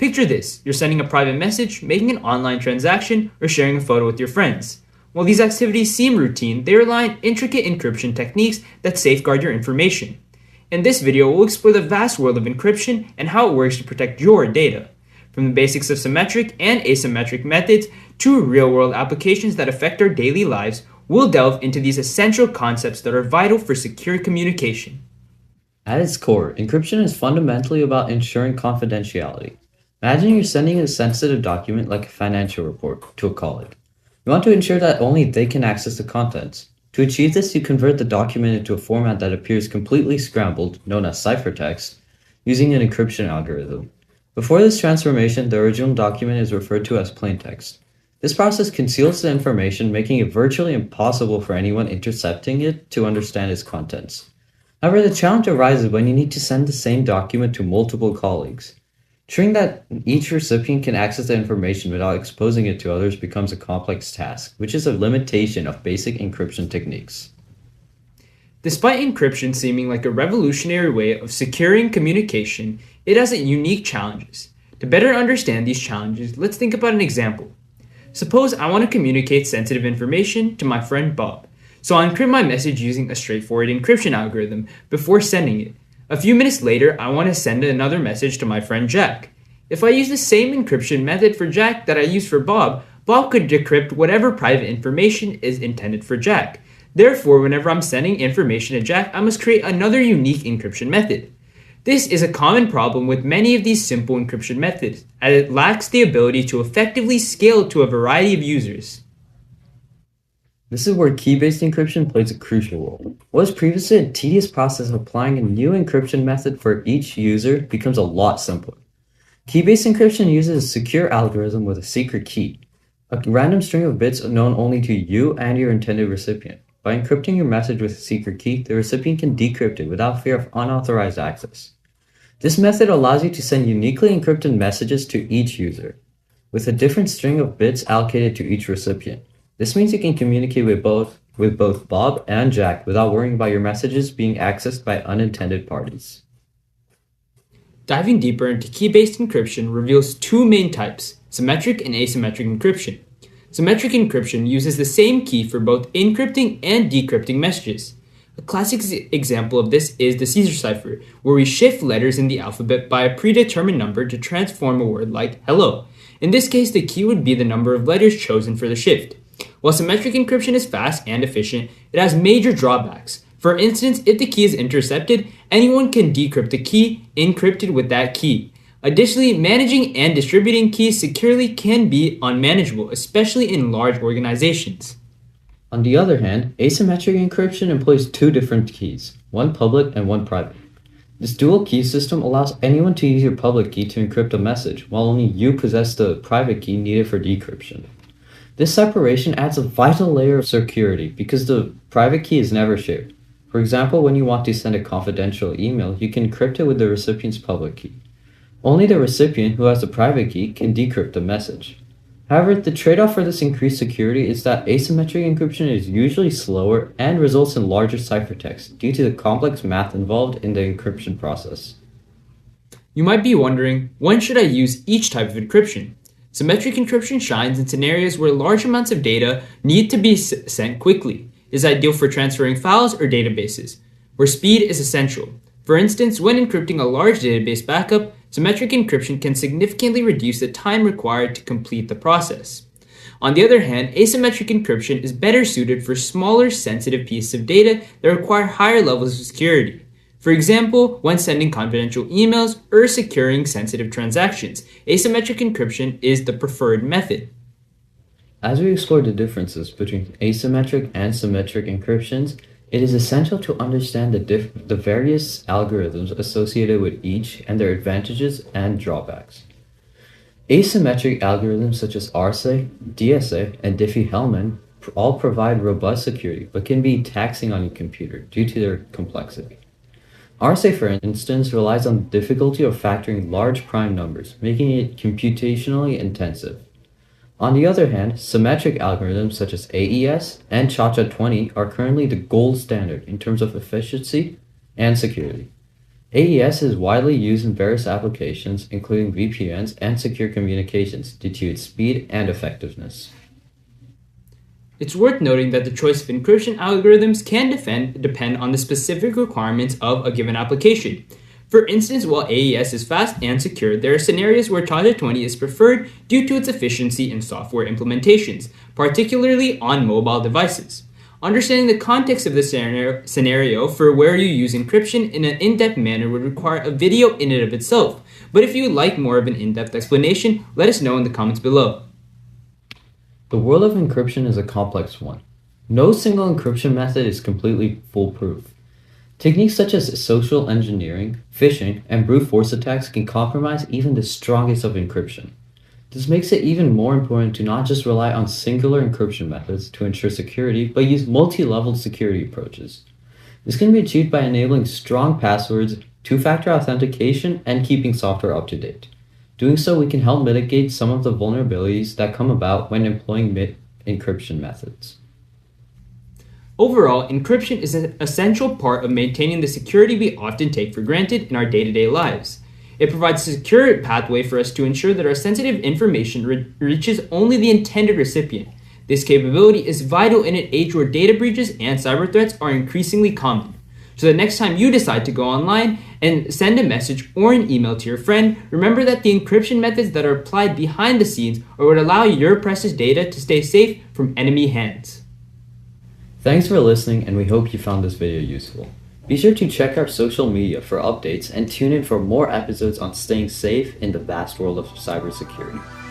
Picture this, you're sending a private message, making an online transaction, or sharing a photo with your friends. While these activities seem routine, they rely on intricate encryption techniques that safeguard your information. In this video, we'll explore the vast world of encryption and how it works to protect your data. From the basics of symmetric and asymmetric methods to real-world applications that affect our daily lives, we'll delve into these essential concepts that are vital for secure communication. At its core, encryption is fundamentally about ensuring confidentiality. Imagine you're sending a sensitive document like a financial report to a colleague. You want to ensure that only they can access the contents. To achieve this, you convert the document into a format that appears completely scrambled, known as ciphertext, using an encryption algorithm. Before this transformation, the original document is referred to as plaintext. This process conceals the information, making it virtually impossible for anyone intercepting it to understand its contents. However, the challenge arises when you need to send the same document to multiple colleagues. Ensuring that each recipient can access the information without exposing it to others becomes a complex task, which is a limitation of basic encryption techniques. Despite encryption seeming like a revolutionary way of securing communication, it has unique challenges. To better understand these challenges, let's think about an example. Suppose I want to communicate sensitive information to my friend Bob, so I encrypt my message using a straightforward encryption algorithm before sending it. A few minutes later, I want to send another message to my friend Jack. If I use the same encryption method for Jack that I used for Bob, Bob could decrypt whatever private information is intended for Jack. Therefore, whenever I'm sending information to Jack, I must create another unique encryption method. This is a common problem with many of these simple encryption methods, as it lacks the ability to effectively scale to a variety of users. This is where key-based encryption plays a crucial role. What was previously a tedious process of applying a new encryption method for each user becomes a lot simpler. Key-based encryption uses a secure algorithm with a secret key, a random string of bits known only to you and your intended recipient. By encrypting your message with a secret key, the recipient can decrypt it without fear of unauthorized access. This method allows you to send uniquely encrypted messages to each user, with a different string of bits allocated to each recipient. This means you can communicate with both Bob and Jack without worrying about your messages being accessed by unintended parties. Diving deeper into key-based encryption reveals two main types, symmetric and asymmetric encryption. Symmetric encryption uses the same key for both encrypting and decrypting messages. A classic example of this is the Cipher, where we shift letters in the alphabet by a predetermined number to transform a word like hello. In this case, the key would be the number of letters chosen for the shift. While symmetric encryption is fast and efficient, it has major drawbacks. For instance, if the key is intercepted, anyone can decrypt the key encrypted with that key. Additionally, managing and distributing keys securely can be unmanageable, especially in large organizations. On the other hand, asymmetric encryption employs two different keys, one public and one private. This dual key system allows anyone to use your public key to encrypt a message, while only you possess the private key needed for decryption. This separation adds a vital layer of security because the private key is never shared. For example, when you want to send a confidential email, you can encrypt it with the recipient's public key. Only the recipient who has the private key can decrypt the message. However, the trade-off for this increased security is that asymmetric encryption is usually slower and results in larger ciphertext due to the complex math involved in the encryption process. You might be wondering, when should I use each type of encryption? Symmetric encryption shines in scenarios where large amounts of data need to be sent quickly. It is ideal for transferring files or databases, where speed is essential. For instance, when encrypting a large database backup, symmetric encryption can significantly reduce the time required to complete the process. On the other hand, asymmetric encryption is better suited for smaller, sensitive pieces of data that require higher levels of security. For example, when sending confidential emails or securing sensitive transactions, asymmetric encryption is the preferred method. As we explore the differences between asymmetric and symmetric encryptions, it is essential to understand the various algorithms associated with each and their advantages and drawbacks. Asymmetric algorithms such as RSA, DSA, and Diffie-Hellman all provide robust security but can be taxing on your computer due to their complexity. RSA, for instance, relies on the difficulty of factoring large prime numbers, making it computationally intensive. On the other hand, symmetric algorithms such as AES and ChaCha20 are currently the gold standard in terms of efficiency and security. AES is widely used in various applications, including VPNs and secure communications, due to its speed and effectiveness. It's worth noting that the choice of encryption algorithms can depend on the specific requirements of a given application. For instance, while AES is fast and secure, there are scenarios where ChaCha20 is preferred due to its efficiency in software implementations, particularly on mobile devices. Understanding the context of the scenario for where you use encryption in an in-depth manner would require a video in and of itself, but if you would like more of an in-depth explanation, let us know in the comments below. The world of encryption is a complex one. No single encryption method is completely foolproof. Techniques such as social engineering, phishing, and brute force attacks can compromise even the strongest of encryption. This makes it even more important to not just rely on singular encryption methods to ensure security, but use multi-leveled security approaches. This can be achieved by enabling strong passwords, two-factor authentication, and keeping software up to date. Doing so, we can help mitigate some of the vulnerabilities that come about when employing encryption methods. Overall, encryption is an essential part of maintaining the security we often take for granted in our day-to-day lives. It provides a secure pathway for us to ensure that our sensitive information reaches only the intended recipient. This capability is vital in an age where data breaches and cyber threats are increasingly common. So the next time you decide to go online and send a message or an email to your friend, remember that the encryption methods that are applied behind the scenes are what allow your precious data to stay safe from enemy hands. Thanks for listening, and we hope you found this video useful. Be sure to check our social media for updates and tune in for more episodes on staying safe in the vast world of cybersecurity.